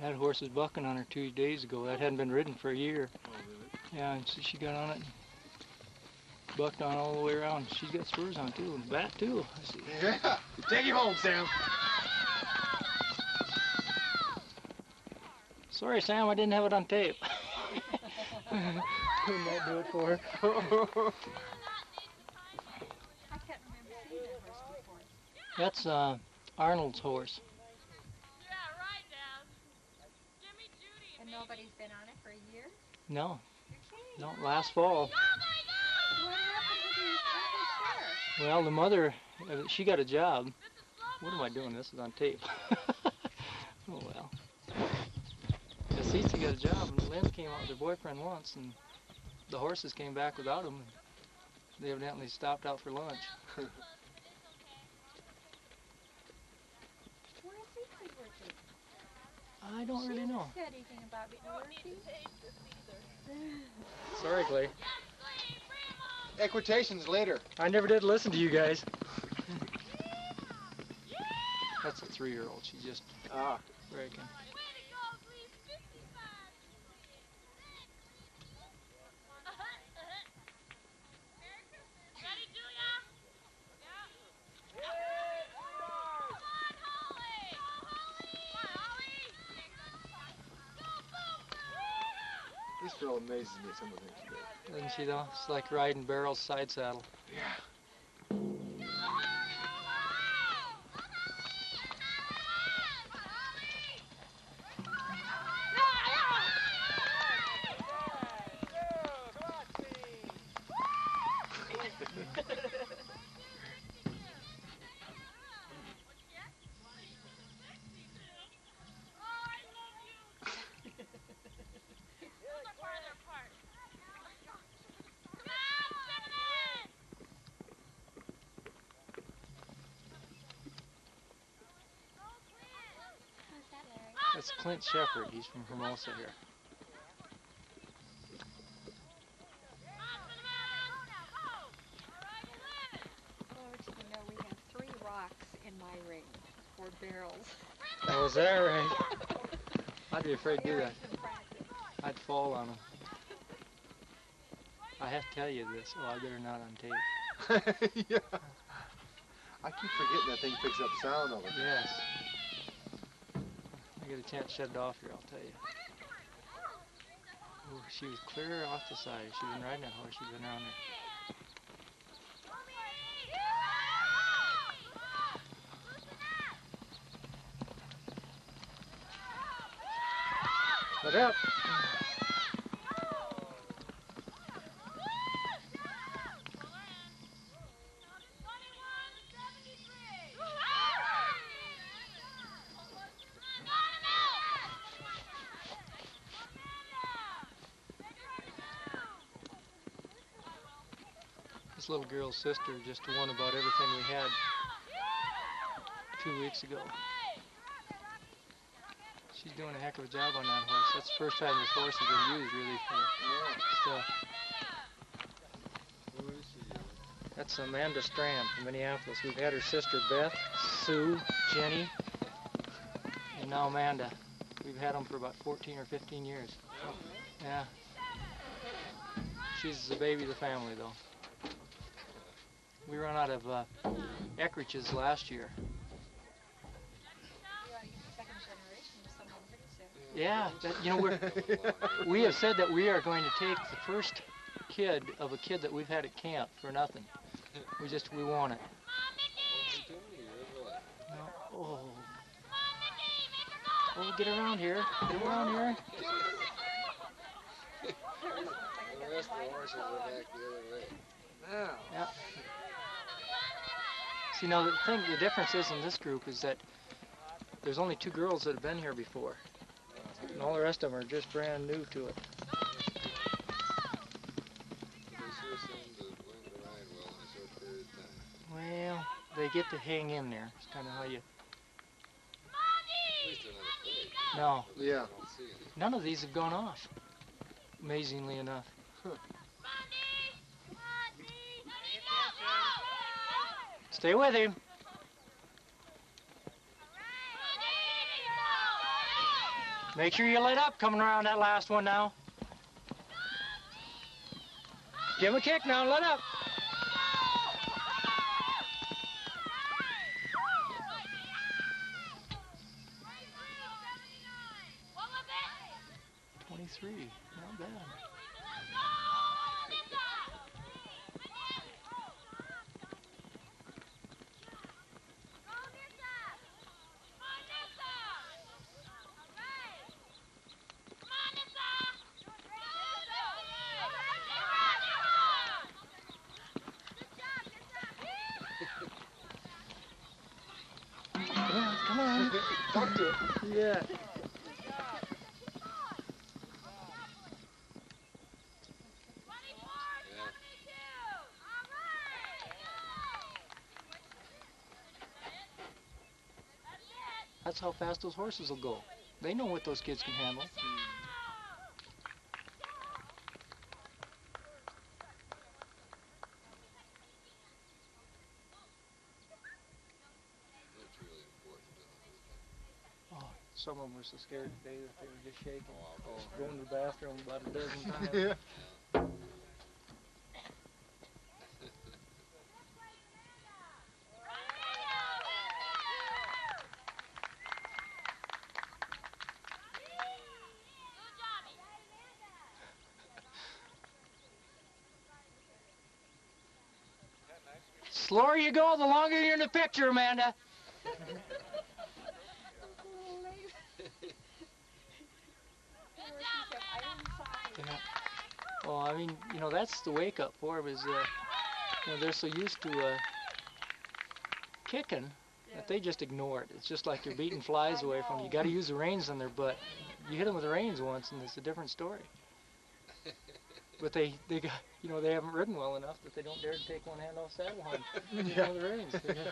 That horse was bucking on her 2 days ago. That hadn't been ridden for a year. Oh, really? Yeah, and so she got on it and bucked on all the way around. She's got spurs on too, and bat too. I see. Yeah. Take him home, Sam. Sorry, Sam, I didn't have it on tape. Couldn't that do it for her? I can't remember seeing that horse before. That's Arnold's horse. And nobody's been on it for a year? No, You're kidding. no, last fall. What happened with the other Well, the mother, she got a job. What am I doing? This is on tape. Oh well. The Cece got a job, and Lynn came out with her boyfriend once, and the horses came back without him. They evidently stopped out for lunch. Where's he working? I don't really know. She hasn't said anything about it working. Sorry, Clay. Equitations later. I never did listen to you guys. That's a 3-year-old. She's just breaking. This girl amazes me, some of the things she does. Doesn't she though? It's like riding Barrel's side saddle. Yeah. That's Clint Shepard. He's from Hermosa here. Lord, you know, we have 3 rocks in my ring, 4 barrels. Oh, is that right? I'd be afraid to do that. I'd fall on them. I have to tell you this. Oh, I better not on tape. Yeah. I keep forgetting that thing picks up sound over there. Yes. I get a chance to shut it off here, I'll tell you. Ooh, she was clear off the side. She's been riding that horse. She's been around there. Look up. This little girl's sister just won about everything we had 2 weeks ago. She's doing a heck of a job on that horse. That's the first time this horse has been used really for stuff. Who is she? That's Amanda Strand from Minneapolis. We've had her sister Beth, Sue, Jenny, and now Amanda. We've had them for about 14 or 15 years. Yeah. She's the baby of the family, though. We run out of Eckerches last year. Yeah, that, you know, we have said that we are going to take the first kid of a kid that we've had at camp for nothing. We want it. No, oh. Oh, get around here. Get around here. The rest of the horses are back the other way. Now. Yeah. See, now the difference is in this group is that there's only 2 girls that have been here before. And all the rest of them are just brand new to it. Well, they get to hang in there. It's kind of how you... No. Yeah. None of these have gone off, amazingly enough. Stay with him. Make sure you let up coming around that last one now. Give him a kick now, let up. Not bad. Come on. Talk to it. Yeah. That's how fast those horses will go. They know what those kids can handle. Oh, some of them were so scared today that they were just shaking. Going to the bathroom about a dozen times. Yeah. Slower you go, the longer you're in the picture, Amanda. Yeah. Well, I mean, you know, that's the wake-up for them is, you know, they're so used to kicking that they just ignore it. It's just like they're beating flies away from you. You got to use the reins on their butt. You hit them with the reins once, and it's a different story. But they got, you know, they haven't ridden well enough that they don't dare to take one hand off saddle on you know, the reins. Yeah.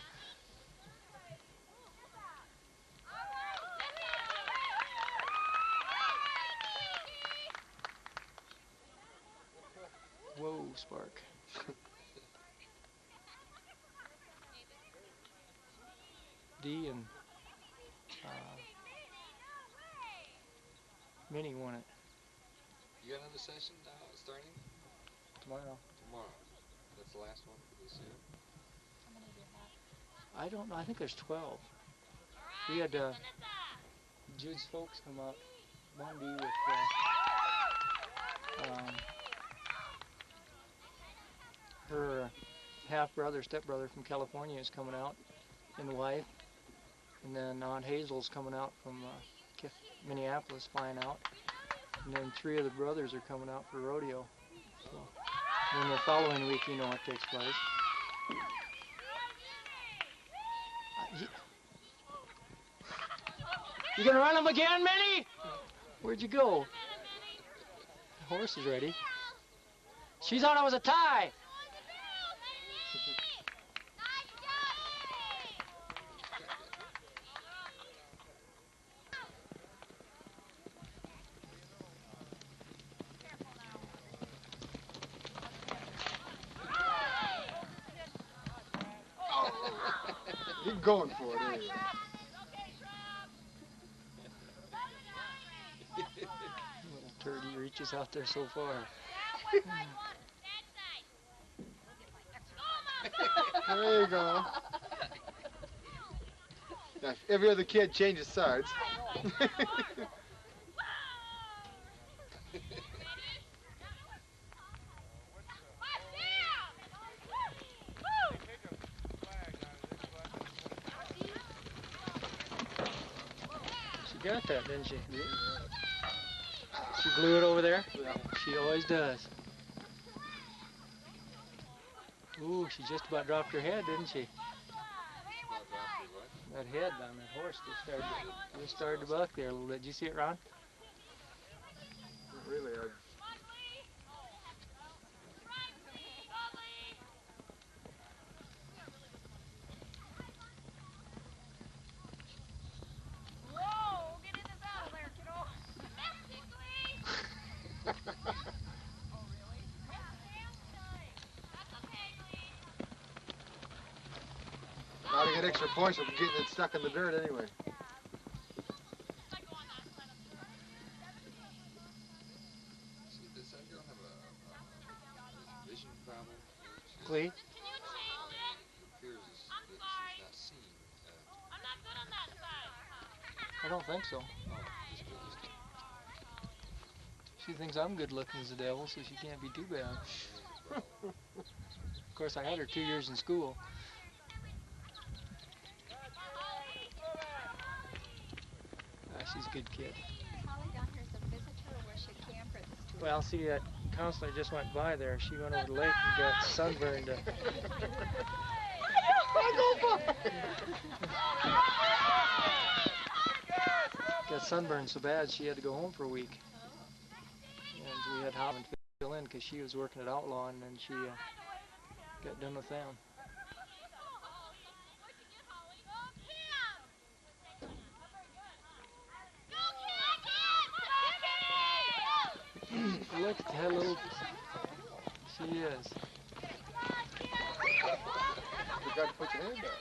Whoa, Spark. D and Minnie won it You got another session starting? tomorrow. Tomorrow. That's the last one for this year? I don't know. I think there's 12. We had Jude's folks come up Monday with her half-brother, step-brother from California is coming out, and the wife. And then Aunt Hazel's coming out from Minneapolis, flying out. And then 3 of the brothers are coming out for rodeo. So then the following week, you know what takes place. You gonna run them again, Minnie? Where'd you go? The horse is ready. She thought it was a tie. He's going for it. Anyway. Little turdy reaches out there so far. There you go. Now, if every other kid changes sides. She got that, didn't she? She blew it over there? Yeah. She always does. Ooh, she just about dropped her head, didn't she? That head on that horse just started to buck there a little bit. Did you see it, Ron? Really, Now to get extra points for getting it stuck in the dirt anyway. Lee? It appears that she's not seen. I don't think so. Oh, just good. She thinks I'm good looking as the devil, so she can't be too bad. Of course, I had her 2 years in school. She's a good kid. Is Holly down here as a visitor, or was she a camper at the school? Well, see, that counselor just went by there. She went over the lake and got sunburned. Got sunburned so bad she had to go home for a week. And we had Holland fill in because she was working at Outlaw, and then she got done with them. Look at that little. She is. You got to put your hand up.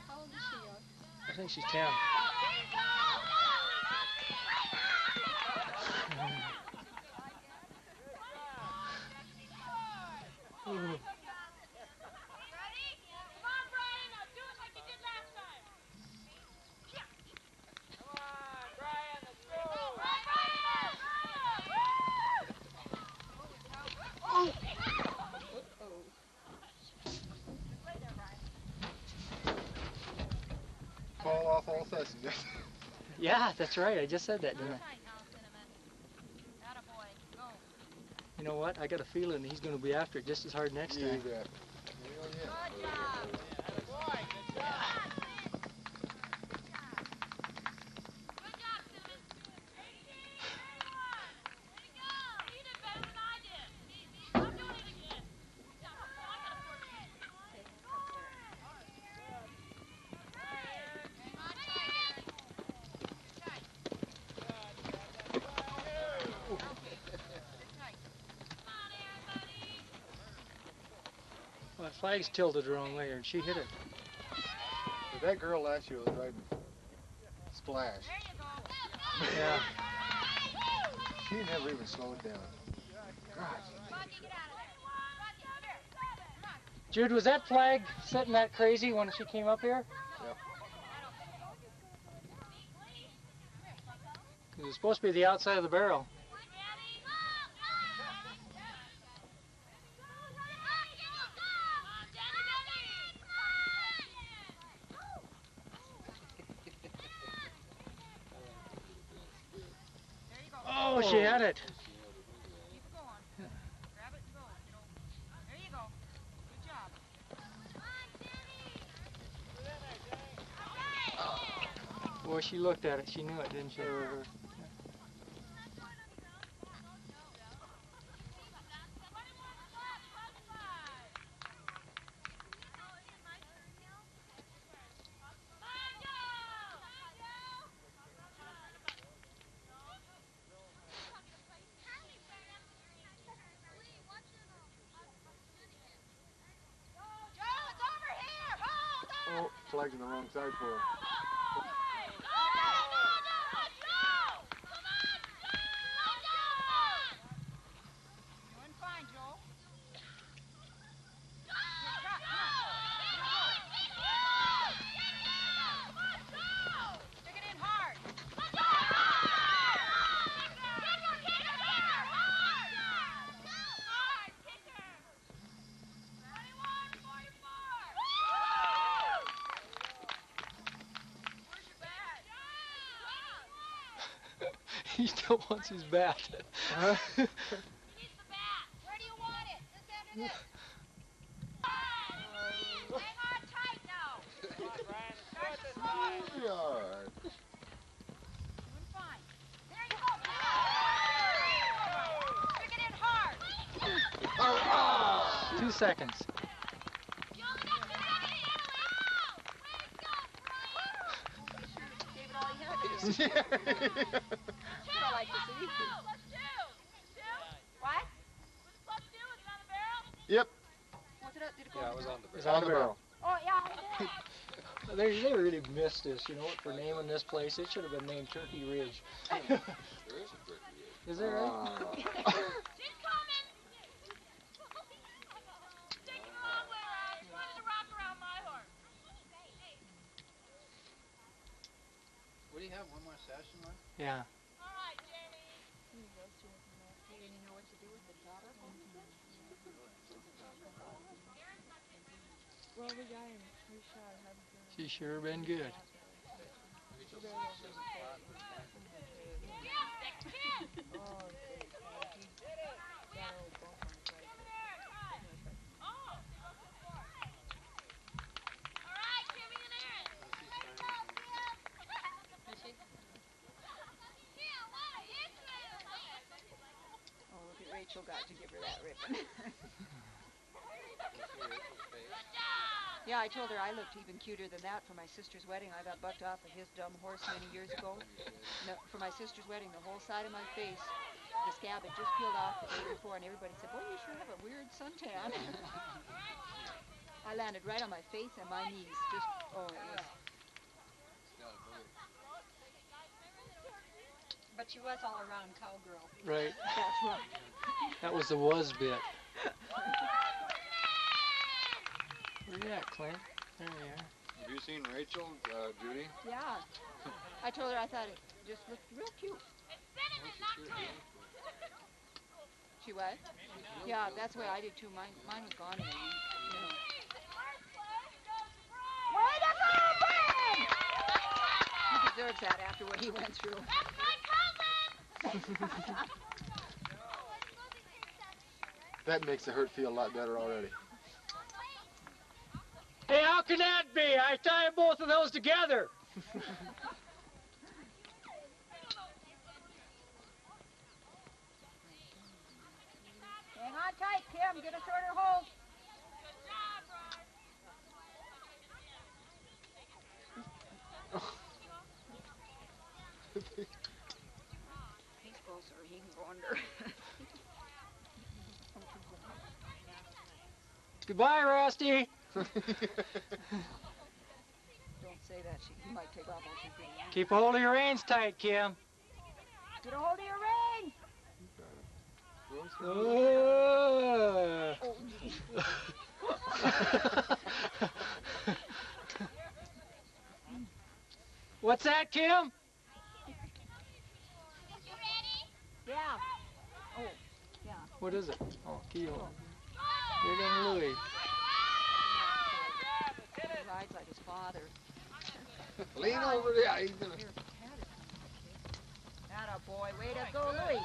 How old is she? I think she's 10. Fall off all sessions. Yeah, that's right. I just said that, didn't I? You know what? I got a feeling he's going to be after it just as hard next time. Yeah. Well, the flag's tilted the wrong way, and she hit it. But that girl last year was riding Splash. Yeah. She never even slowed down. Gosh. Jude, was that flag sitting that crazy when she came up here? Yep. It was supposed to be the outside of the barrel. Oh, she had it. Keep it going. Grab it and go. There you go. Good job. Boy, she looked at it. She knew it, didn't she? Oh, flag's on the wrong side for her. Doing fine, Joe. Stick it in hard. He still wants his bat. Huh? Where do you want it? Just under this. Hang on tight now. Come on, Brian. Start this time. You're all right. Doing fine. There you go. Stick it in hard. 2 seconds. Gave it all he had. Yeah. I like to see. What? Yep. Was it up? Did it go Yeah, in it was the on the It's barrel. on the barrel. Oh, yeah, I did. They really missed this, you know, for naming this place. It should have been named Turkey Ridge. There is a turkey ridge. Is that right? She's coming! Take it the wrong way around. She wanted to wrap around my horse. What do you have? One more session left? Yeah. All right, Jamie. Do you know what to do with the daughter? Well, we got him. We shot him. She's sure been good. Oh, look at Rachel got to give her that ribbon. Yeah, I told her I looked even cuter than that for my sister's wedding. I got bucked off of his dumb horse many years ago. No, for my sister's wedding, the whole side of my face, the scab had just peeled off the day before, and everybody said, boy, you sure have a weird suntan. I landed right on my face and my knees. Just, oh, it was... But she was all around cowgirl. Right. That's right. That was the was bit. Where you at, Clint? There you are. Have you seen Rachel, Judy? Yeah. I told her I thought it just looked real cute. She what? Yeah, that's the way I did too. Mine was gone in a week. You know. Way to go, Ben! He deserves that after what he went through. That makes the hurt feel a lot better already. Hey, how can that be? I tied both of those together. Hang on tight, Kim. Get a shorter hold. He's closer. He can go under. Goodbye, Rusty. Don't say that. He might take off while she's getting on. Keep a hold of your reins tight, Kim. Get a hold of your rein. Oh, geez. What's that, Kim? You ready? Yeah. Oh, yeah. What is it? Oh, keyhole. Here comes Louie. He rides like his father. Lean over there. He's gonna... Here, pat it. Atta boy. Way to go, Louie.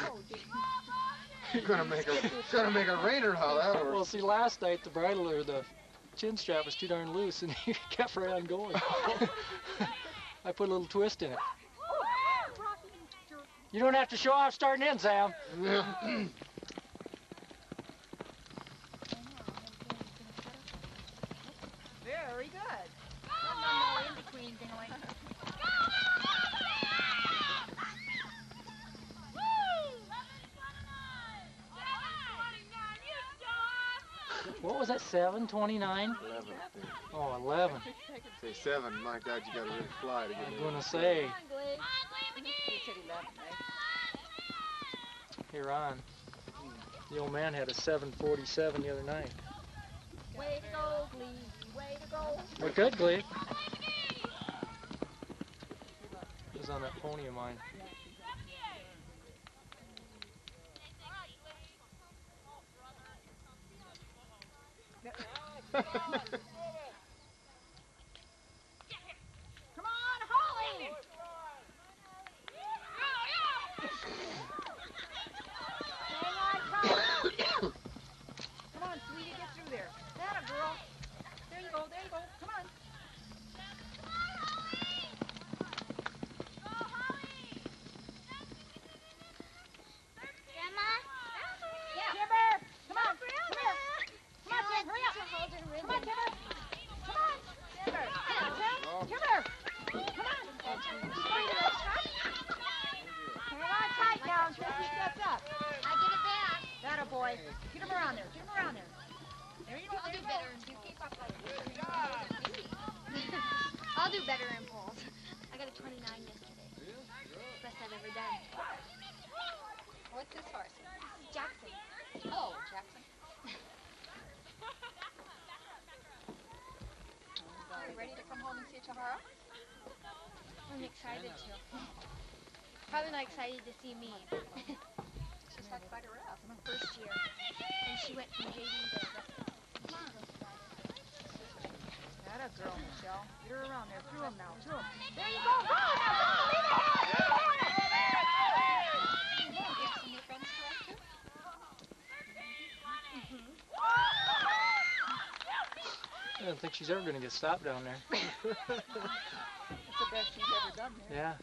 Oh, geez. You're gonna make a rainer how that Well, works. see, last night the bridle or the chin strap was too darn loose, and he kept right on going. I put a little twist in it. You don't have to show off starting in, Sam. Very good. No in-between going. What was that, 7:29? 11. Oh, 11. Say 7. My God, you gotta really fly to get I'm there. going to say, He said 11, right? here on. The old man had a 7:47 the other night. Way to go, Glee. Way to go. We're good, Glee. He was on that pony of mine. Come on, Holly! Hang on, Tom. Come on, sweetie, get through there. That a girl. There you go, there you go. Come on. Yeah. Timber! Come on, come here. Come on, Tim, hurry up. Come on, Timber. better in polls. I got a 29 yesterday. Best I've ever done. What's this horse? This is Jackson. Oh, Jackson. Are you ready to come home and see Tahara? I'm excited to. Probably not excited to see me. She's had quite a rough. First year. And she went from JV to Western. That a girl, Michelle. Get her around there. Through him now. Through him. There you go! Go! Now go! Leave it here! You have some new friends for us, too? I don't think she's ever going to get stopped down there. It's the best she's ever done there. Yeah.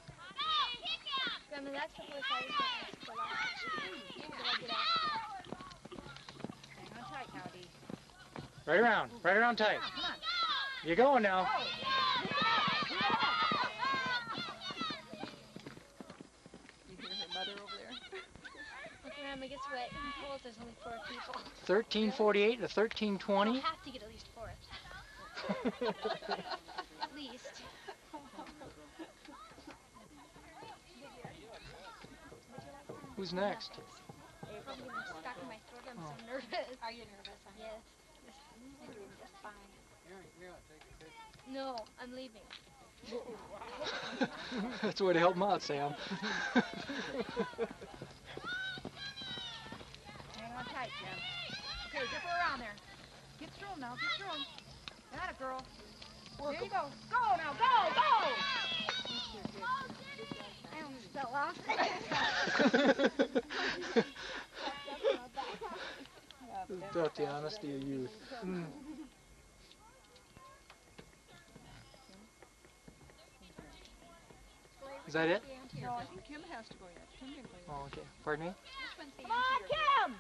Grandma, that's the horse I was going to ask for last year. Did I get asked? Hang on tight now, Dee. Right around. Right around tight. Come on. You're going now. You hear her mother over there? If Grandma gets wet in polls, there's only 4 people. 1348 to 1320. I'll have to get at least 4. At least. Who's next? Probably gonna be stuck in my throat. I'm so nervous. Are you nervous? Huh? Yes. You're doing just fine. Here, take a picture. No, I'm leaving. That's the way to help him out, Sam. Hang on tight, Jen. Okay, dip her around there. Get through him now. Get through him. That a girl. There you go. Go now. Go. Go. I almost fell off. About the honesty of youth. Is that it? No, I think Kim has to go yet. Kim didn't go yet. Oh, okay. Pardon me? Come on, Kim!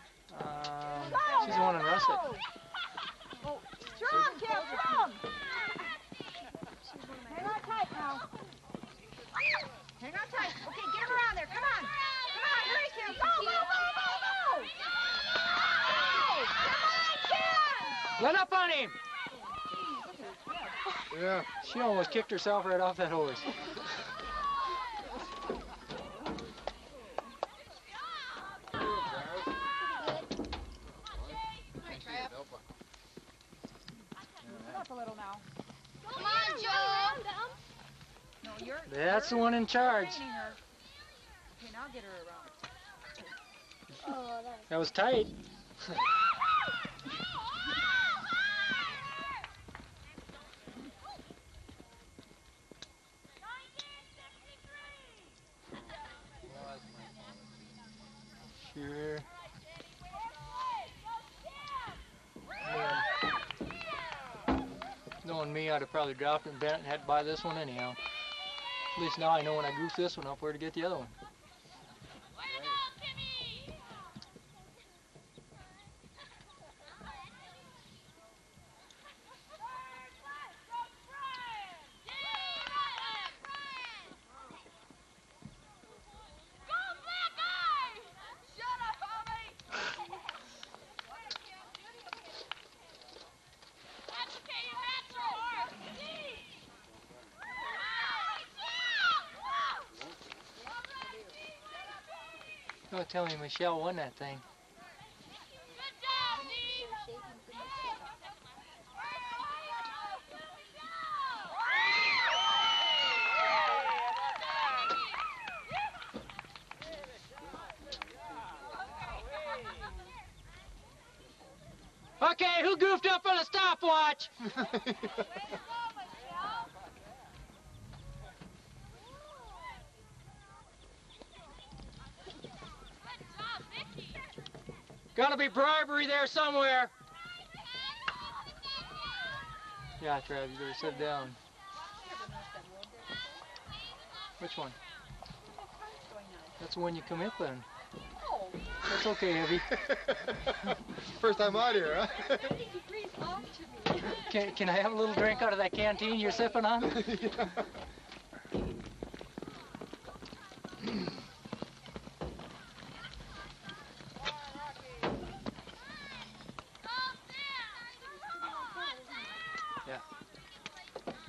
She's the one in Russet. Oh, through him, Kim, through him! Hang on tight now. Hang on tight. Okay, get him around there. Come on. Come on, hurry, Kim. Go, go, go, go, go! Go! Come on, Kim! Let up on him! Yeah. She almost kicked herself right off that horse. Up a little now. Come on, Joe! No, That's the one in charge. training her. Okay, now get her around. Oh, That was tight. Sure. Knowing me, I'd have probably dropped it and bent it and had to buy this one anyhow. At least now I know when I goof this one up where to get the other one. Oh, tell me Michelle won that thing. Okay, who goofed up on a stopwatch? Gotta be bribery there somewhere. Yeah, Trav, you better sit down. Which one? That's the one you come up in. That's okay, Heavy. First time out here, huh? Can I have a little drink out of that canteen you're sipping on? Yeah.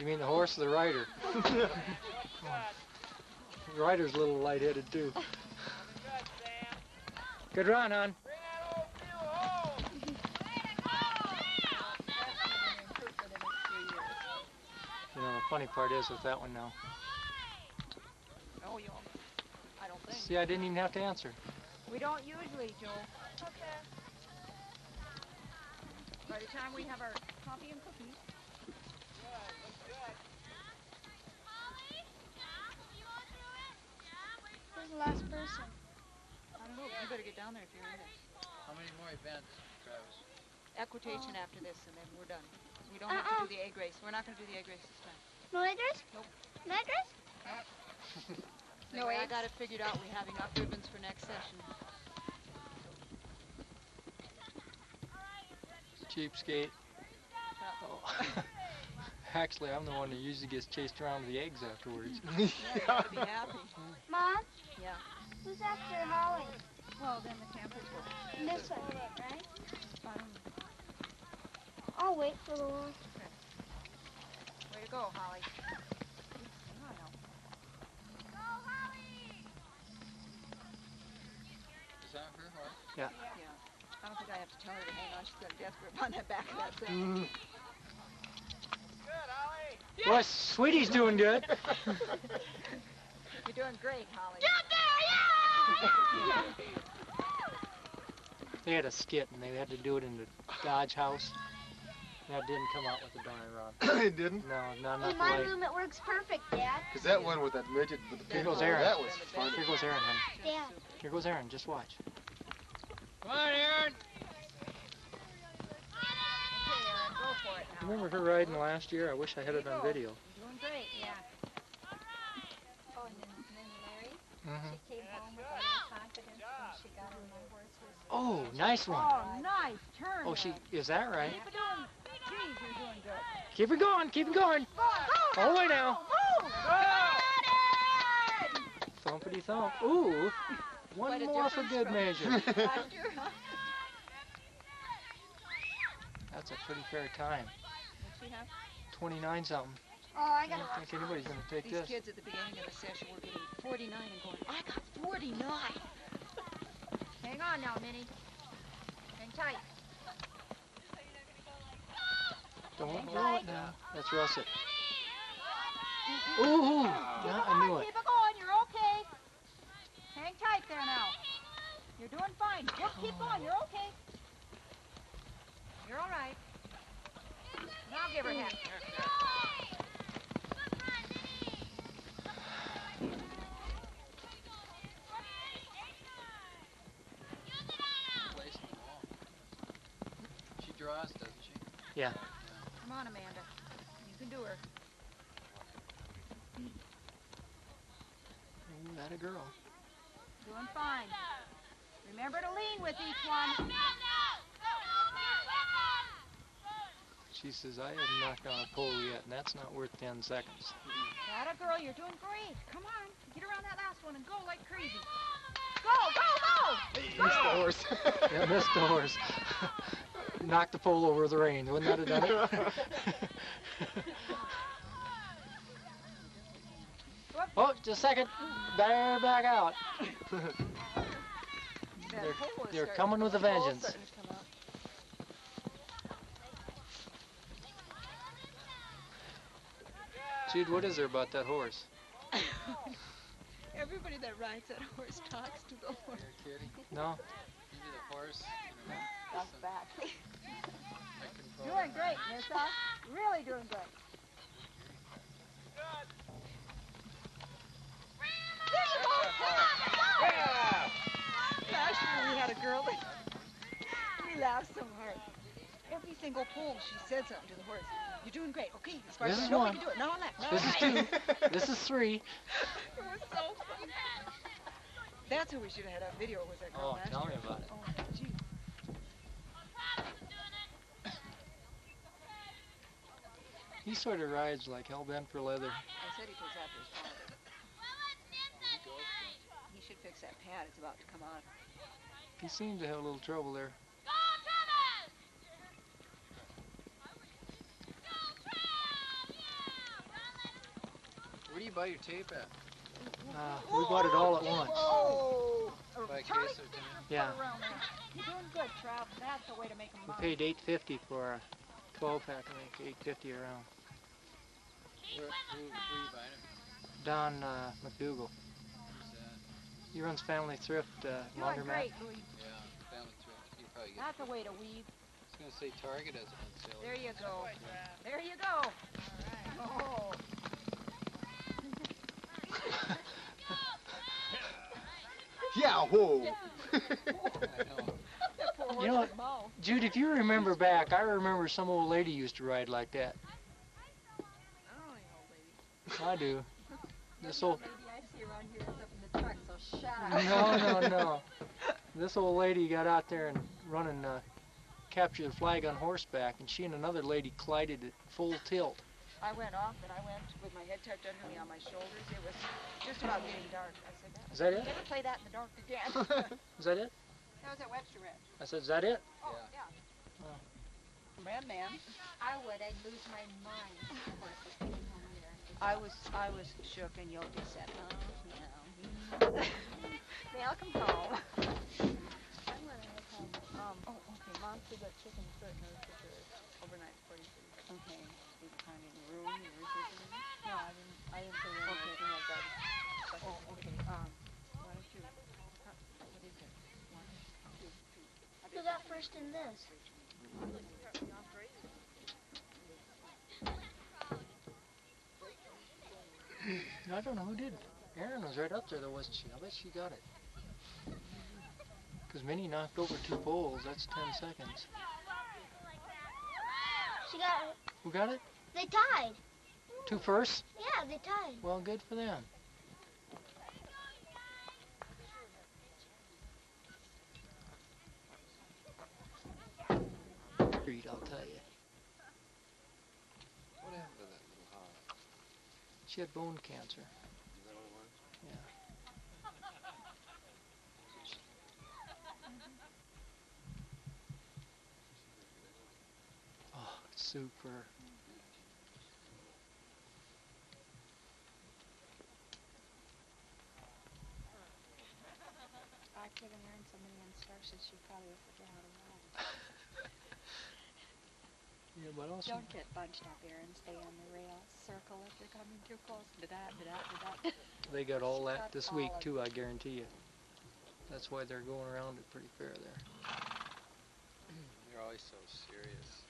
You mean the horse or the rider? The rider's a little lightheaded too. Good run, hon. You know, the funny part is with that one now. Oh, you won't. I don't think. See, I didn't even have to answer. We don't usually, Joe. Okay. By the time we have our coffee and cookies. Who's the last person? I don't know. You better get down there if you're in it. How many more events, Travis? Equitation after this, and then we're done. We don't have to do the egg race. We're not going to do the egg race this time. No address? Nope. No address? No, I got it figured out. We have enough ribbons for next session. Cheapskate. Oh. Actually, I'm the one who usually gets chased around with the eggs afterwards. Yeah, you gotta be happy. Mom? Yeah. Who's after Holly? Well, then the campers will. This one, right? Fun. I'll wait for the one. Way to go, Holly. Hang on now. Is that her horse? Yeah. I don't think I have to tell her to hang on. She's got a death grip on that back of that thing. Boy, Sweetie's doing good. You're doing great, Holly. They had a skit and they had to do it in the Dodge house. That didn't come out with a darn run. It didn't? No, not In enough my light. room, it works perfect, Dad. Because that one with that midget with the Here pink goes hair, Aaron. that was fun. Here goes Aaron, honey. Dad. Here goes Aaron. Just watch. Come on, Aaron! Okay, Aaron, go for it now. Remember her riding last year? I wish I had it on video. You're doing great, yeah. Oh, and then Mary, Mm-hmm. she came home with a little confidence when she got on my horse's. Oh, nice one. Oh, nice turn. Oh, is that right? Keep it doing. Geez, you're doing good. Keep it going. Keep it going. Go, All the way now. Move! Thumpity thump. Ooh. One Quite a more for difference good measure. Last year, huh? That's a pretty fair time. What'd she have? 29 something. Oh, I I got don't think anybody's going to take These this. kids at the beginning of the session were getting 49 and going, I got 49. Hang on now, Minnie. Hang tight. Don't blow it now. That's Russet. Ooh. Yeah, I knew it. Keep it going. You're okay. Hang tight there now. You're doing fine. Just keep going. You're okay. You're all right. Now give her a hand. Place in the wall. She draws, doesn't she? Yeah. Come on, Amanda. You can do her. Ooh, that a girl. Doing fine. Remember to lean with each one. She says, I haven't knocked on a pole yet, and that's not worth 10 seconds. That a girl. You're doing great. Come on. Get around that last one and go like crazy. Go, go, go! Missed the horse. Yeah, missed the horse. Knocked the pole over the reins. Wouldn't that have done it? Oh, just a second. Better back out. That They're- pole was they're starting- coming with a the pole's vengeance. starting to come out. Jude, what is there about that horse? Everybody that rides that horse talks to the horse. You're kidding. No? You did a horse. That's back. I control Doing great, Nissa. Really doing good. Last year we had a girl that we laughed so hard. Every single poll she said something to the horse. You're doing great. Okay, as far This as is you know, we one. can do it. Not on that. Not This on is that. 2. This is 3. It was so funny. That's who we should have had on video was that girl Oh, last tell year. me about it. Oh, gee. He sort of rides like hell-bent for leather. I said he takes after his father. He should fix that pad. It's about to come on. He seemed to have a little trouble there. you buy your tape at? We bought it all at once. Oh! Buy a Charlie, case at a time? Yeah. put around there. You're doing good, Trav. That's the way to make them We money. paid $8.50 for a 12-pack, I think, $8.50 around. Where you buying it? Don McDougal. Who's that? He runs Family Thrift Doing Laundromat. great, Louie. Yeah, Family Thrift. You probably get. That's the way to weave. I was gonna say Target has it on sale. There you go. There you go. Oh. Yeah, whoa. I know. That poor horse You know is mouth. Jude, if you remember back, I remember some old lady used to ride like that. I do. This old Maybe I see around here up in the truck, so shut up. no. This old lady got out there and running capture the flag on horseback, and she and another lady collided at full tilt. I went off and I went with my head tucked under me on my shoulders. It was just about getting dark. I said, Is that it? never play that in the dark again. Is that it? That was at Webster Ranch. I said, is that it? Oh, Yeah. yeah. Oh. Man. I would. I'd lose my mind. I was shook, and Yogi said, "Oh, no." May I come home? I'm gonna head home. Oh, okay, Mom. To the chicken foot in the refrigerator overnight before you freeze. Okay. Did you find any room in the refrigerator? No, I didn't put it in Okay. anything like that. Oh, okay. Why don't you? What is it? One, two, three. Who got first in this? I don't know who did. Erin was right up there, though, wasn't she? I bet she got it. Because Minnie knocked over 2 poles. That's 10 seconds. She got it. Who got it? They tied. 2 firsts? Yeah, they tied. Well, good for them. Treat, I'll tell you. What happened to that little hog? She had bone cancer. Is that what it was? Yeah. Oh, super. I couldn't learn so many instructions, she probably would forget how to ride. Yeah, but also, Don't get bunched up here and stay on the rail. Circle if you're coming too close. Da-da. they got all that Got this all week, of too, I guarantee you. That's why they're going around it pretty fair there. They're always so serious.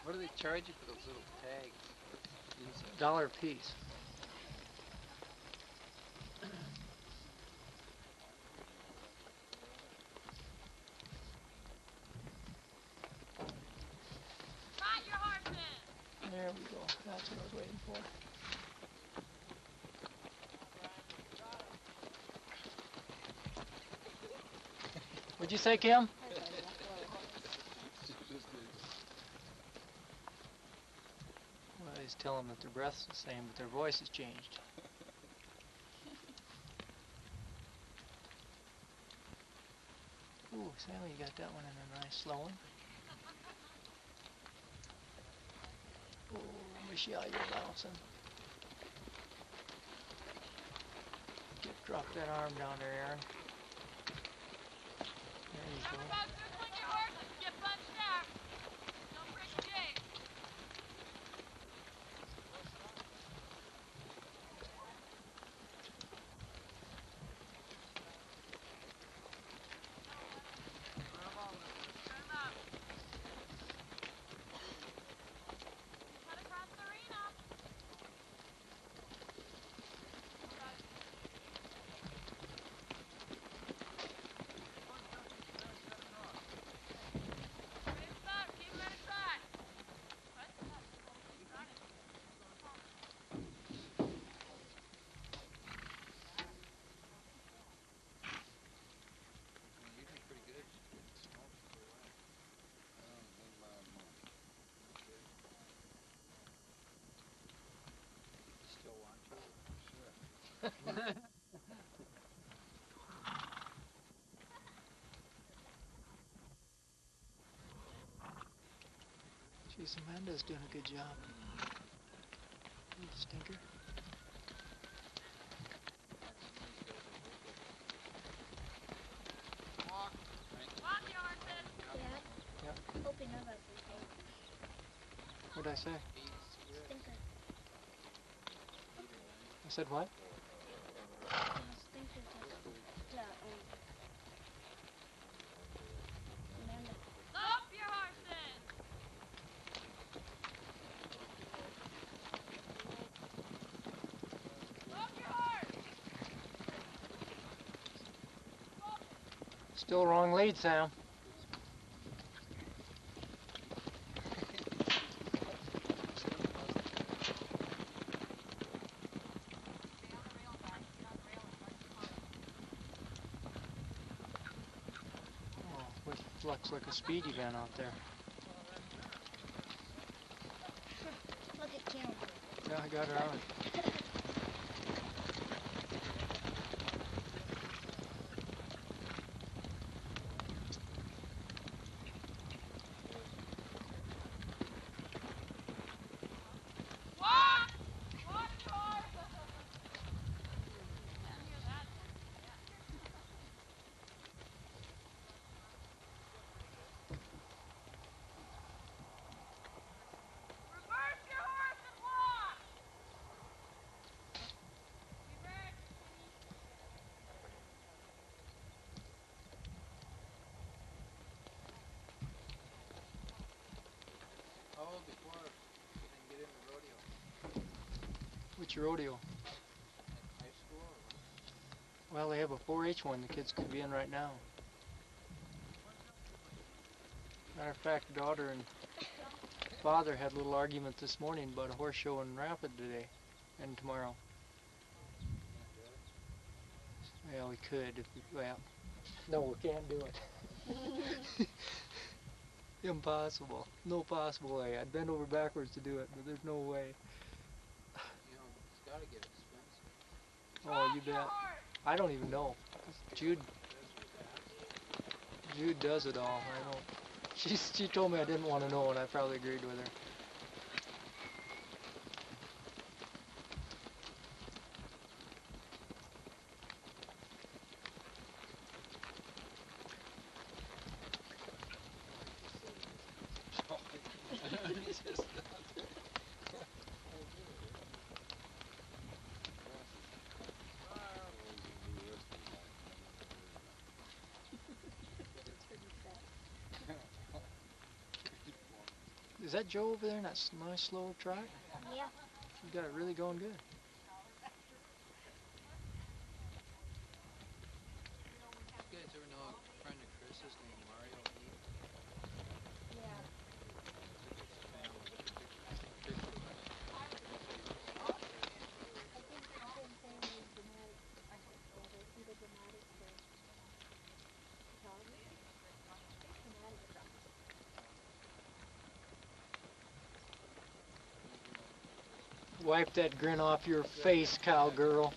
What do they charge you for those little tags? $1 a piece. There we go. That's what I was waiting for. What'd you say, Kim? Well, he's telling them that their breath's the same, but their voice has changed. Ooh, Sammy, you got that one in a nice slow one. Oh, Michelle, you're bouncing. Drop that arm down there, Aaron. There you go. Lisa Amanda's doing a good job. You stinker. Yeah. Yep. Hoping none of us is What'd I say? stinker. I said what? Stinker to Amanda. Still wrong lead, Sam. Oh, looks like a speed event out there. Look at Kim. Yeah, I got her on. How old before you can get in the rodeo? What's your rodeo? High school or what? Well, they have a 4-H one the kids could be in right now. Matter of fact, daughter and father had a little argument this morning about a horse show in Rapid today and tomorrow. Well, we could if we, well, no, we can't do it. Impossible. No possible way. I'd bend over backwards to do it, but there's no way. You know, it's gotta get expensive. Oh, you bet. I don't even know. Jude does it all. I know. She told me I didn't want to know, and I probably agreed with her. Is that Joe over there in that nice slow trot? Yeah. You got it really going good. You guys ever know a friend of Chris's named Mario Heath? Yeah. Wipe that grin off your face, cowgirl.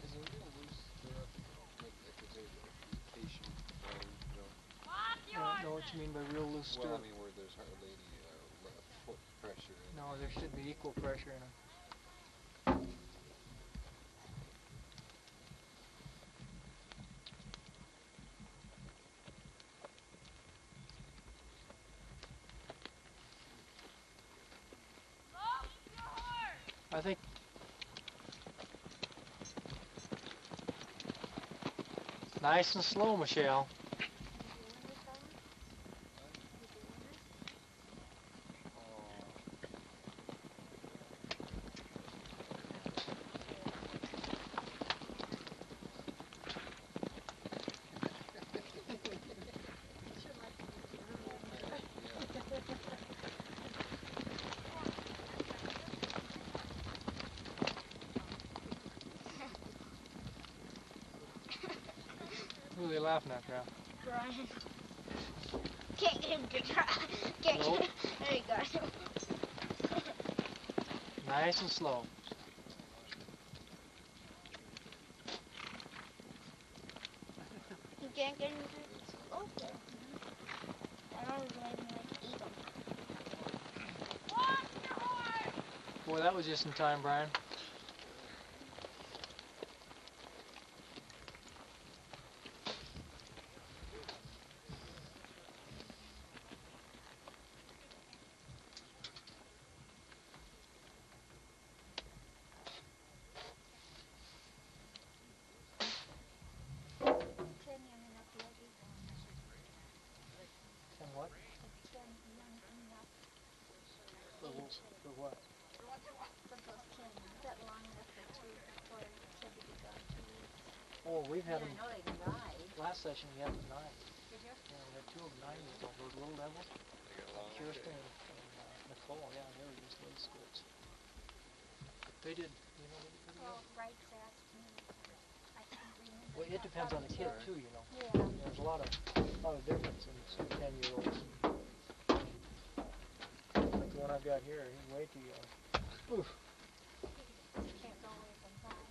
Is it real loose there? Like if there's a vacation, you know? I don't know what you mean by real loose Well, I stirrup. mean where there's hardly any foot pressure. In No, there should be equal pressure in them. I think nice and slow, Michelle. Who are they laughing at, Graham? Brian. Can't get him to try. Can't Nope. get him. There you go. Nice and slow. You can't get him to okay. I don't even like to eat them. Boy, that was just in time, Brian. And what? For what? Oh, we've had them. Last session we had them 9. Yeah, we had 2 of them 9 years old. Those little devils. Kirsten and Nicole, yeah, they were just little squirts. They did, you know, they did pretty well. Well, it depends on the kid too, you know. Yeah. There's a lot of difference in some 10-year-olds. Like the one I've got here, he's way too young. Oof. Can't go away from home.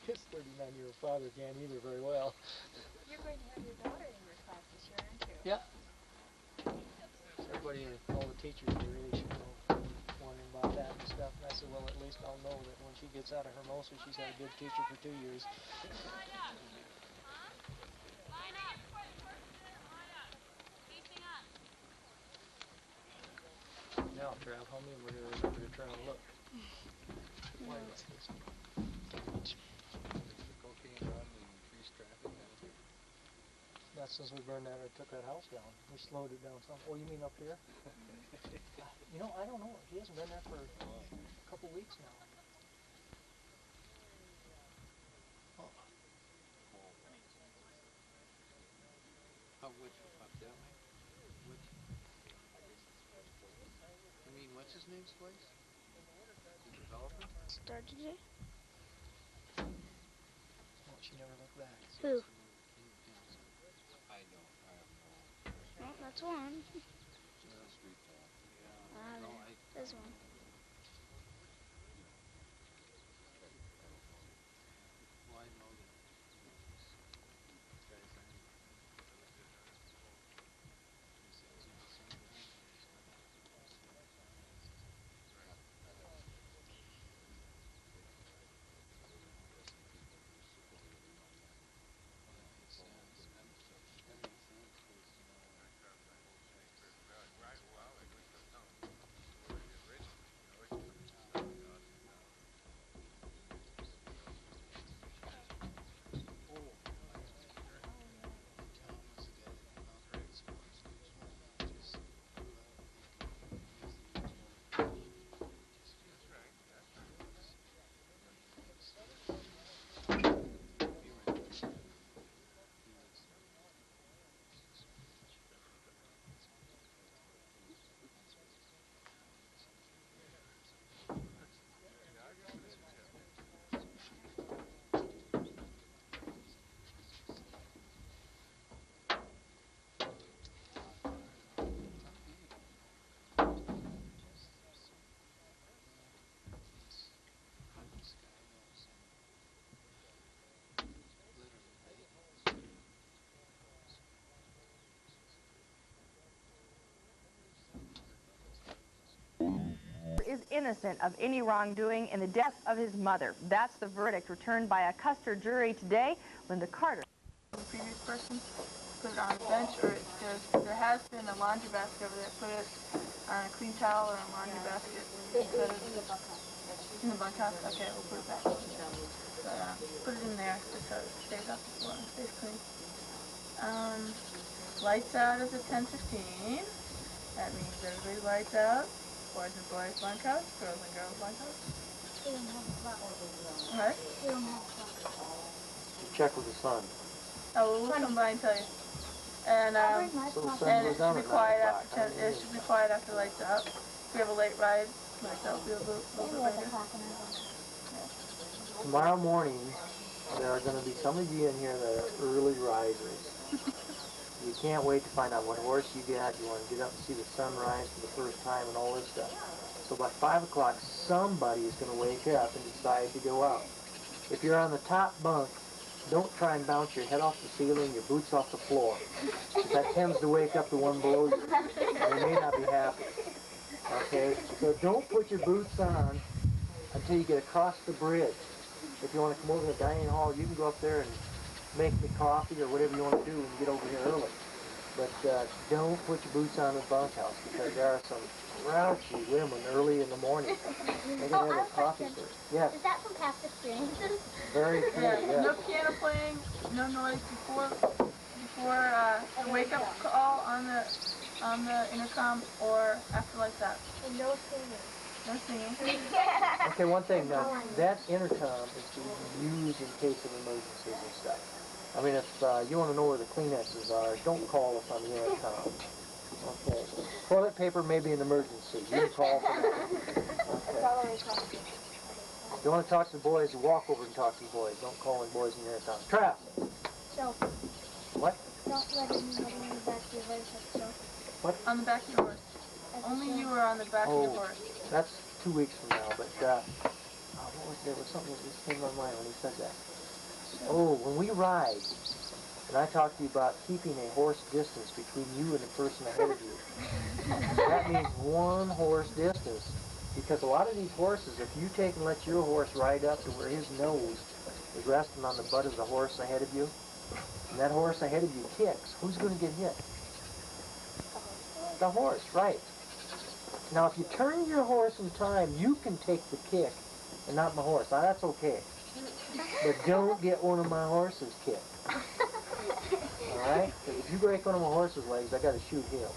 His 39-year-old father can't either very well. You're going to have your daughter in your class this year, aren't you? Yeah. So everybody, all the teachers, they really should know, wondering about that and stuff. And I said, well, at least I'll know that when she gets out of Hermosa, she's had a good teacher for 2 years. Now, Trav, how many we're going to remember to turn and look? Why is this? The cocaine run and increased traffic down here. That's since we burned that or took that house down. We slowed it down some. Oh, you mean up here? You know, I don't know. He hasn't been there for a couple weeks now. Oh, How, which, up that way? Which? I mean, what's his name's place? The developer? Started it? well, she never looked back. Who? I don't, I have no. Oh, that's one. Street talk. Yeah. No, I. This one. Well, I know that. Guys, is innocent of any wrongdoing in the death of his mother. That's the verdict returned by a Custer jury today. Linda Carter. The previous person put it on a bench, or there has been a laundry basket over there. Put it on a clean towel or a laundry basket. In the bunkhouse? Okay, we'll put it back. But, put it in there just so it stays off the floor and stays clean. Lights out is at 10:15. That means everybody lights out. Boys and boys bunkhouse, girls and girls bunkhouse. We don't have a clock. What? We don't have a clock. Check with the sun. Oh, we'll come by and tell you. And So the sun and goes it down should at be 9 quiet o'clock. after 10. It should be quiet after lights out. If we have a late ride, lights out will be a little bit later. Tomorrow morning, there are going to be some of you in here that are early risers. You can't wait to find out what horse you get. You want to get up and see the sunrise for the first time and all this stuff. So by 5 o'clock, somebody is going to wake up and decide to go out. If you're on the top bunk, don't try and bounce your head off the ceiling, your boots off the floor. That tends to wake up the one below you, and they may not be happy. Okay? So don't put your boots on until you get across the bridge. If you want to come over to the dining hall, you can go up there and make me coffee or whatever you want to do and get over here early. But don't put your boots on in the bunkhouse because there are some grouchy women early in the morning. They're going to have a coffee first. Yes. Is that from past experiences? Very true, yes. No piano playing, no noise before the wake-up call on the intercom or after like that. And no singing. No singing. Okay, one thing, that intercom is to be used in case of emergencies and stuff. I mean, if you want to know where the Kleenexes are, don't call us on the intercom. Okay. Toilet paper may be an emergency. You can call for that. Okay. If you want to talk to the boys, you walk over and talk to the boys. Don't call in boys in the intercom. Trav! So, What? don't let anybody on the back of your horse have so. What? On the back of your horse. Only you are on the back of your horse. That's 2 weeks from now, but what was there was something that just came to my mind when he said that. Oh, when we ride, and I talk to you about keeping a horse distance between you and the person ahead of you, that means 1 horse distance. Because a lot of these horses, if you take and let your horse ride up to where his nose is resting on the butt of the horse ahead of you, and that horse ahead of you kicks, who's going to get hit? The horse, right. Now, if you turn your horse in time, you can take the kick and not my horse. Now, that's okay. But don't get one of my horses kicked. All right? Because if you break one of my horse's legs, I got to shoot him.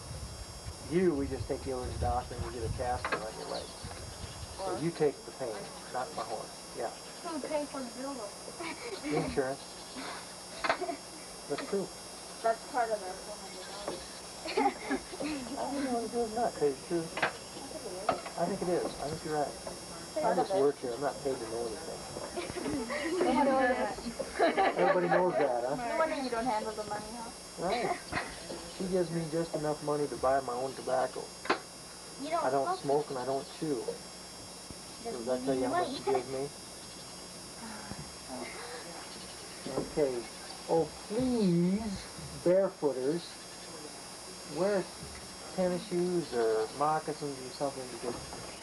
You, we just take you over to the doctor and you get a casting on your leg. So you take the pain, not my horse. Yeah. Who paid for the bill though? The insurance. That's true. That's part of our $400. I don't know if it's not, tell you the truth. I think it is. I think you're right. I just work here. I'm not paid to know anything. Everybody knows that, huh? No wonder you don't handle the money, huh? Right. She gives me just enough money to buy my own tobacco. You don't I don't smoke and I don't chew. Does that tell you how much she gives me? Okay. Oh, please, barefooters, wear tennis shoes or moccasins or something because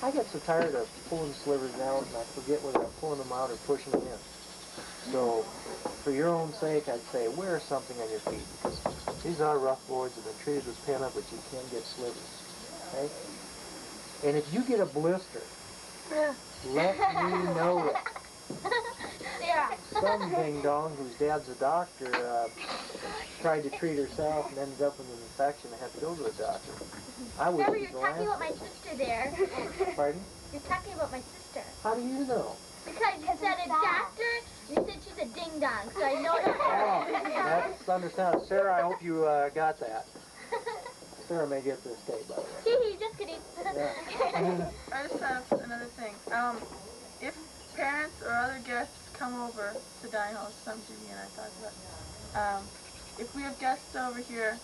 I get so tired of pulling slivers out and I forget whether I'm pulling them out or pushing them in. So, for your own sake, I'd say wear something on your feet because these are rough boards that have been treated as pinna, but you can get slivers. Okay? And if you get a blister, let me know it. Yeah. Some ding-dong whose dad's a doctor tried to treat herself and ended up with an infection and had to go to a doctor. I was Remember, you're talking about my sister there. Pardon? You're talking about my sister. How do you know? Because you said a doctor, you said she's a ding-dong, so I know that. Oh, that's understandable. Sarah, I hope you got that. Sarah may get this day, by the way. Hee, just kidding. Yeah. I just have another thing. If parents or other guests come over to dining hall, something Judy and I talked about, if we have guests over here,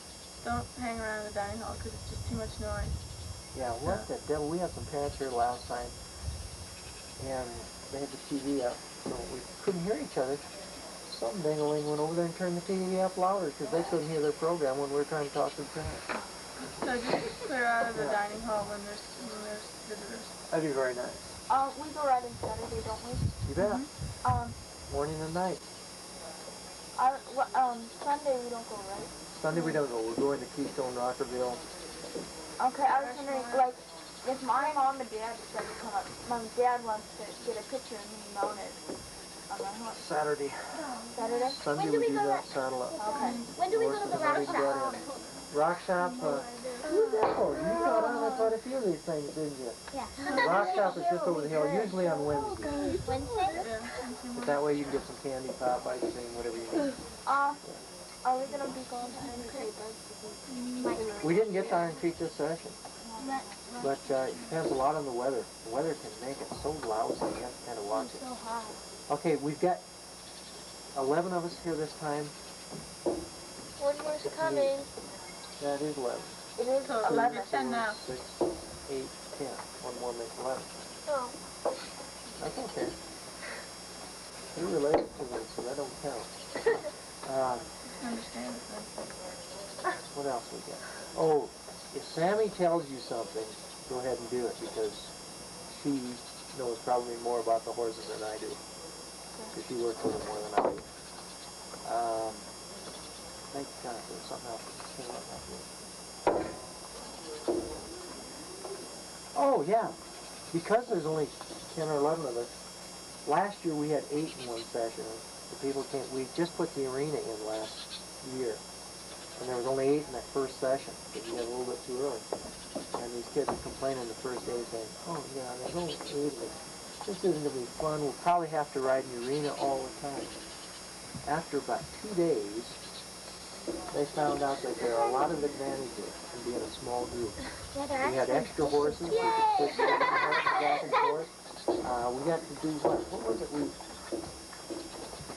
don't hang around the dining hall because it's just too much noise. Yeah, what the devil? We had some parents here last time, and they had the TV up, so we couldn't hear each other. Some ding-a-ling went over there and turned the TV up louder because they couldn't hear their program when we were trying to talk to the parents. So just clear out of the dining hall when there's visitors. That'd be very nice. We go right in Saturday, don't we? You bet. Morning and night. Sunday we don't go, right? Sunday we don't go. We're going to Keystone, Rockerville. Okay, I was wondering, like, if my mom and dad decide to come up, my dad wants to get a picture and me mount it on my horse. Saturday. Saturday? Sunday we do that, saddle up. Okay. When do we go to the rock shop? Rock shop? Who's that for? You got on quite a few of these things, didn't you? Yeah. The rock shop is just over the hill, usually on Wednesday. Wednesday? But that way you can get some candy, pop, ice cream, whatever you need. Are we going to be going to Iron Creek? We didn't get to Iron Creek this session, but it depends a lot on the weather. The weather can make it so lousy, you have to kind of watch it. So hot. Okay, we've got 11 of us here this time. One more's coming. That is 11. It is So 11. you're 10 now. 6, 8, 10. One more makes 11. Oh. That's okay. You're related to me, so that don't count. Understand it. What else we got? Oh, if Sammy tells you something, go ahead and do it, because she knows probably more about the horses than I do. Because she works with them more than I do. Thank God, there's something else that came up that way. Oh, yeah. Because there's only 10 or 11 of us, last year we had 8 in one session. The people came, we just put the arena in last year. And there was only 8 in that first session, because we got a little bit too early. And these kids were complaining the first day saying, oh yeah, there's only 8 of us. This isn't going to be fun. We'll probably have to ride in the arena all the time. After about 2 days, they found out that there are a lot of advantages in being a small group. Yeah, We had extra horses. We could switch back and forth. We got to do what? What was it?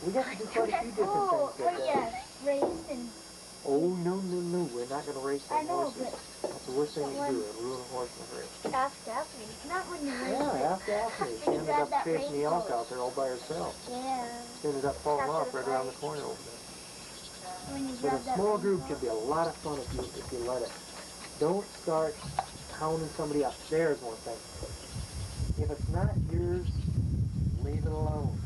We got to do quite a few different Oh, things. That yeah, race and... Oh, no. We're not going to race I them know, horses. That's the worst thing you can do, ruin a horse in a race. Daphne. Not when you race Yeah, after Daphne. She ended up chasing the elk out there all by herself. Yeah. She ended up falling After off the right around the fight. corner over there. When you But grab a that small race group horse. can be a lot of fun if you let it. Don't start hounding somebody up. There's one thing. If it's not yours, leave it alone.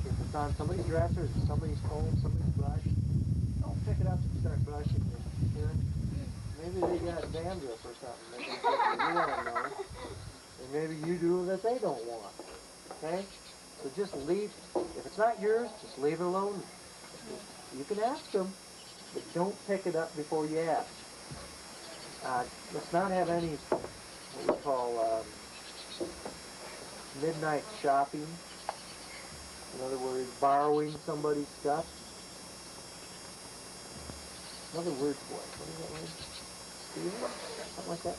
If it's on somebody's dresser, it's somebody's home, somebody's brush, don't pick it up and start brushing it. You know? Maybe they got dandruff or something that you don't know. And maybe you do that they don't want. Okay? So just leave. If it's not yours, just leave it alone. You can ask them, but don't pick it up before you ask. Let's not have any, what we call, midnight shopping. In other words, borrowing somebody's stuff. Another word for it. What is that word? Stealing? Something like that?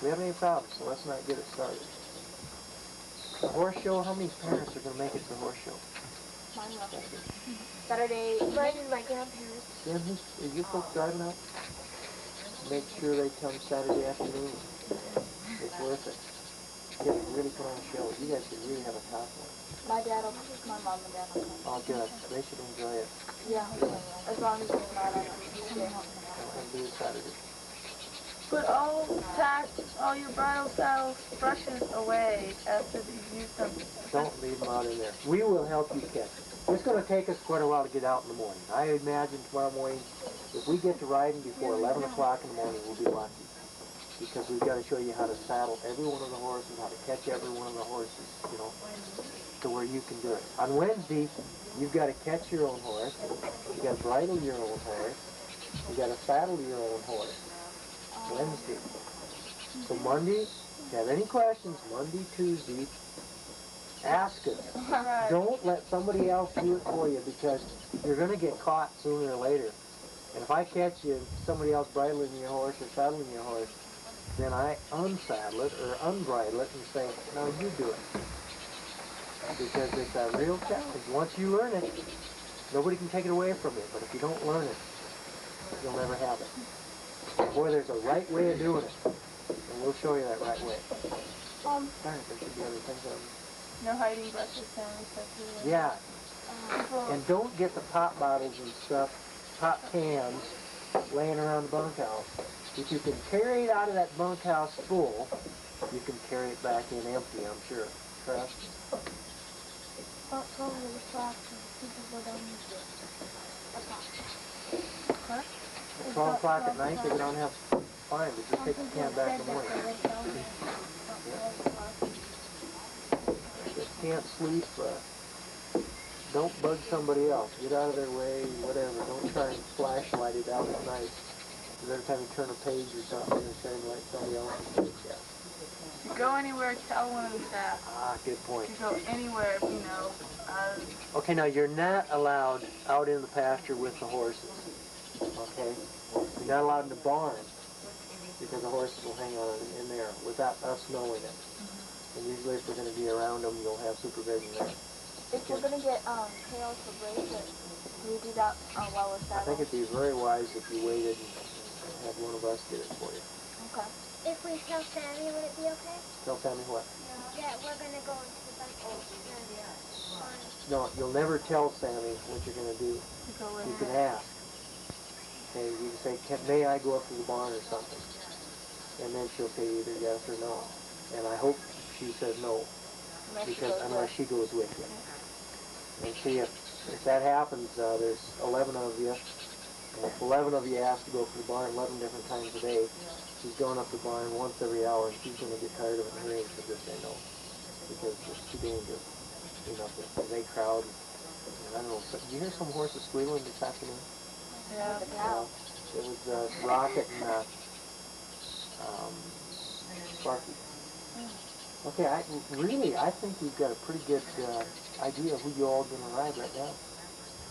We have any problems, so let's not get it started. The horse show, how many parents are going to make it to the horse show? Mine left. Saturday. Mine and my grandparents. Then are you folks driving out? Make sure they come Saturday afternoon. It's worth it. You guys really put on a show. You guys should really have a top one. My mom and dad will come. Oh, good. They should enjoy it. Yeah, as long as it's not on Tuesday. And do it Saturday. Put all your bridle saddles brushes away after you've used them. Don't leave them out in there. We will help you catch it. It's going to take us quite a while to get out in the morning. I imagine tomorrow morning, if we get to riding before 11 o'clock in the morning, we'll be lucky. Because we've got to show you how to saddle every one of the horses, how to catch every one of the horses, you know, to where you can do it. On Wednesday, you've got to catch your own horse. You've got to bridle your own horse. You've got to saddle your own horse. Wednesday. So Monday, if you have any questions, Monday, Tuesday, ask us. Right. Don't let somebody else do it for you, because you're going to get caught sooner or later. And if I catch you, somebody else bridling your horse or saddling your horse, then I unsaddle it or unbridle it and say, no, you do it. Because it's a real challenge. Once you learn it, nobody can take it away from you. But if you don't learn it, you'll never have it. Boy, there's a right way of doing it. And we'll show you that right way. Darn it, there should be other things on. No hiding brushes, Sammy said too. Yeah. And don't get the pop bottles and stuff, pop cans, laying around the bunkhouse. If you can carry it out of that bunkhouse full, you can carry it back in empty, I'm sure. Trust? Don't go to the shop and people go down What? At 12 o'clock at night, they don't have fine, but just take the can back in the morning. Just can't sleep. Don't bug somebody else. Get out of their way, whatever. Don't try and flashlight it out at night. Because every time you turn a page or something, you're trying to light somebody else's page out. If you go anywhere, tell one of the staff. Ah, good point. If you go anywhere, you know. Okay, now you're not allowed out in the pasture with the horses. Okay? You're not allowed in the barn, because the horses will hang on in there without us knowing it. And usually if we're going to be around them, you'll have supervision there. If we're gonna get tails for bracelets, do we do that while we're I think saddled? it'd be very wise if you waited and had one of us get it for you. Okay. If we tell Sammy, would it be okay? Tell Sammy what? Yeah, we're gonna go into the bunker. No, you'll never tell Sammy what you're going to do. You can ask. Okay, you can say, may I go up to the barn or something? And then she'll say either yes or no. And I hope she says no, because unless she goes with you. And see, if that happens, there's 11 of you. And if 11 of you ask to go up to the barn 11 different times a day, she's going up the barn once every hour, and she's going to get tired of it and hurry to just say no, because it's too dangerous. You know, if they crowd. And I don't know. Did you hear some horses squealing this afternoon? Yeah. It was Rocket and Sparky. Okay, I think we've got a pretty good idea of who you all are going to ride right now.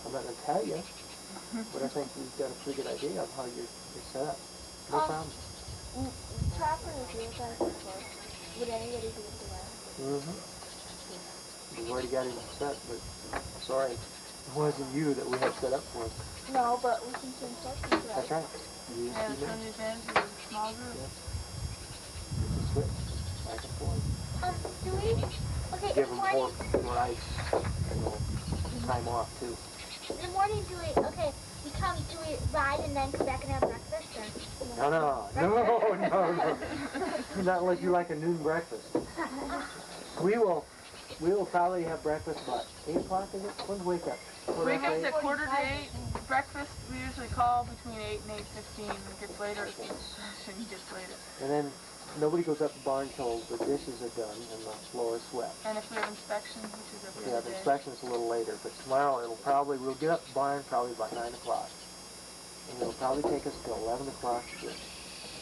I'm not going to tell you, but I think we've got a pretty good idea of how you're set up. No problem. Trapper is your guys' horse. Would anybody be able to ride? Mm-hmm. We've already got him set, but sorry, it wasn't you that we had set up for us. No, but we can change horses, right? That's right. You Yeah, it's may. on the advantage of a small group. You can switch back and forth. Do we? Okay, Give in them the morning. rides, time off too. In the morning, do we? Okay, do we ride and then come back and have breakfast? Or? No. Not unless you like a noon breakfast. We will probably have breakfast about 8 o'clock, is it? When do we wake up? Wake up at 7:45. Breakfast, we usually call between 8 and 8:15. It gets later as the session gets later. And then nobody goes up the barn until the dishes are done and the floor is swept. And if we have inspection, which is If every we have other day. inspections a little later, but tomorrow we'll get up the barn probably about 9 o'clock. And it'll probably take us till 11 o'clock to get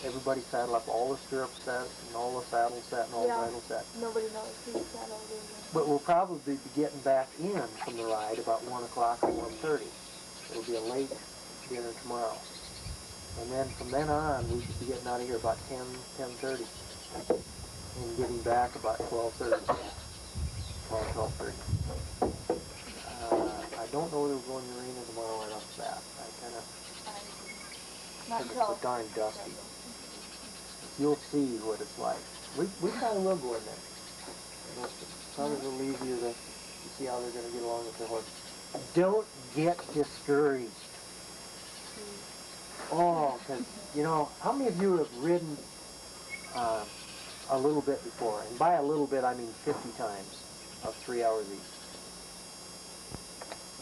everybody saddle up, all the stirrups set and all the saddles set and all the bridle set. Nobody knows who's saddled in there. But we'll probably be getting back in from the ride about 1 o'clock or 1:30. It'll be a late dinner tomorrow. And then from then on, we should be getting out of here about 10:30. And getting back about 12:30. 12:30. I don't know whether we're going to the arena tomorrow right off the bat. I kind of think it's so darn dusty. You'll see what it's like. We probably will go in there. It's probably a little easier to see how they're going to get along with their horse. Don't get discouraged. Oh, because, how many of you have ridden a little bit before? And by a little bit, I mean 50 times of 3 hours each.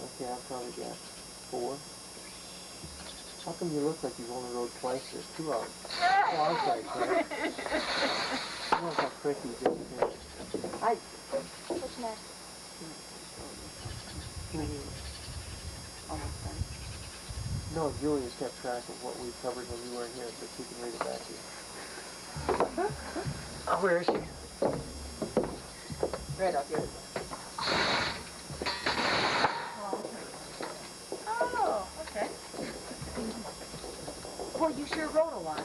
Okay, I've probably got 4. How come you look like you've only rode twice or 2 hours? Oh, I'm sorry, Claire. I want how quick you did it. What's next? No, Julia's kept track of what we covered when you weren't here, so she can read it back to you. Oh, where is she? Right up here. Oh, okay. Boy, you sure wrote a lot.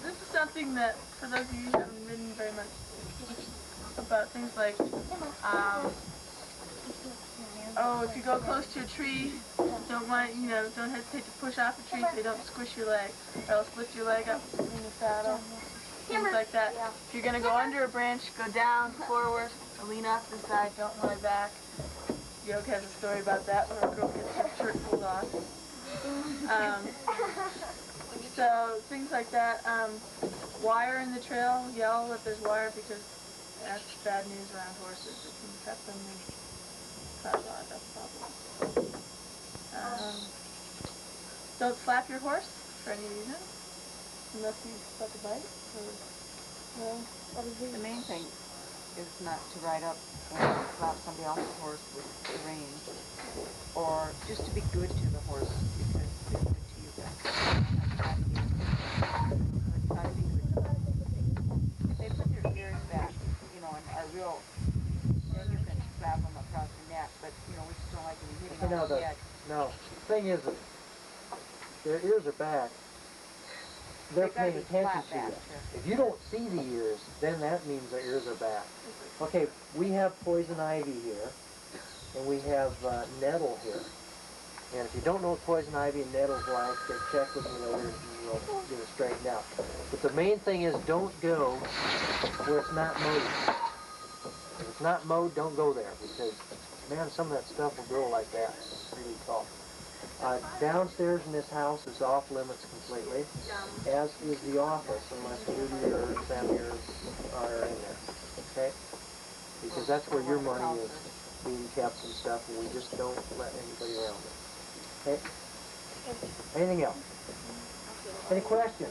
This is something that, for those of you who haven't ridden very much, about things like, if you go close to a tree, don't hesitate to push off a tree so you don't squish your leg, or else lift your leg up in the saddle, things like that. If you're going to go under a branch, go down, forward, or lean off to the side, don't lie back. Yoke has a story about that where a girl gets her shirt pulled off. So things like that. Wire in the trail, yell that there's wire because that's bad news around horses. It can cut them and cause a lot of problems. Don't slap your horse for any reason, unless you suck a bite. The main thing is not to ride up and slap somebody else's horse with the reins, or just to be good to the horse because they're good to you guys. Try to be good to them. If they put their ears back, and are real, then you can slap them across the neck, but, we just don't like to be hitting on the head. No, the thing is, their ears are back, they're They gotta paying be attention flat to you. back, too. If you don't see the ears, then that means their ears are back. Okay, we have poison ivy here, and we have nettle here. And if you don't know what poison ivy and nettle's like, then check with me later and we'll get it straightened out. But the main thing is don't go where it's not mowed. If it's not mowed, don't go there because, man, some of that stuff will grow like that. It's really tall. Downstairs in this house is off limits completely, as is the office, unless Judy or Sammy are in there. Okay? Because that's where your money is being kept and stuff, and we just don't let anybody around it. Okay? Anything else? Any questions?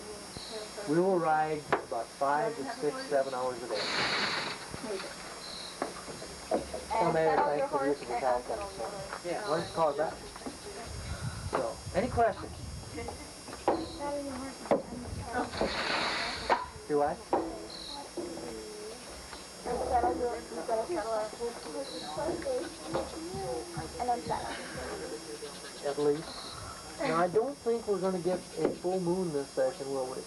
We will ride about 5 to 6, 7 hours a day. And settle your thanks for horse using the and back unsettle your end. horse. Yeah, why don't you call it back? So, any questions? Do I? And settle your, you gotta settle our horses first, and unsettle. At least. Now, I don't think we're going to get a full moon this session, will we?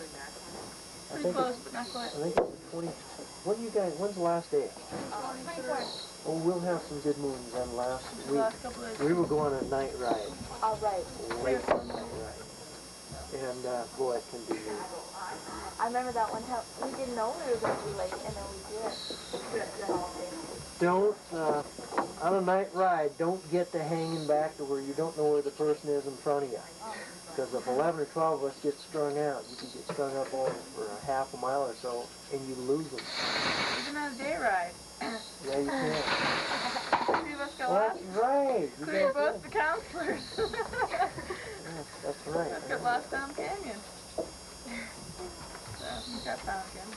Pretty close, but not quite. I think it's the 20. When you guys? When's the last day? Oh, we'll have some good moons then. Last The week, last couple of we were going on a night ride, All right. late one night ride, and boy, it can be neat. I remember that one time, we didn't know we were going to be late, and then we did. Don't on a night ride. Don't get to hanging back to where you don't know where the person is in front of you. Because if 11 or 12 of us get strung out, you can get strung up over for a half a mile or so, and you lose them. Even on a day ride. Yeah, you can. Three of us got Well, lost. that's right. You We're guys both did. the counselors. Yes, that's right. Let's get lost down Canyon. So, we got found again.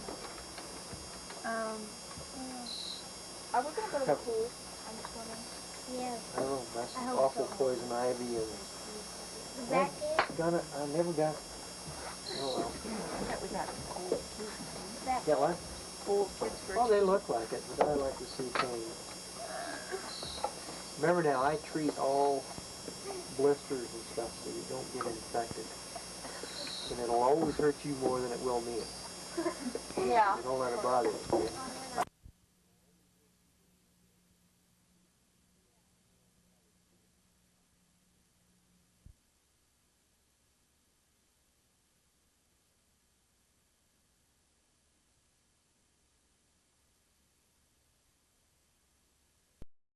Are we going to go to the cave? I'm just wondering. Yes. I don't know. That's I hope awful so. poison ivy and. Is that it? I never got. Oh well. We got old Is that Yeah, what? old kids for Oh, they look like it, but I like to see pain. Remember now, I treat all blisters and stuff so you don't get infected. And it'll always hurt you more than it will me. Yeah. So don't let it bother you.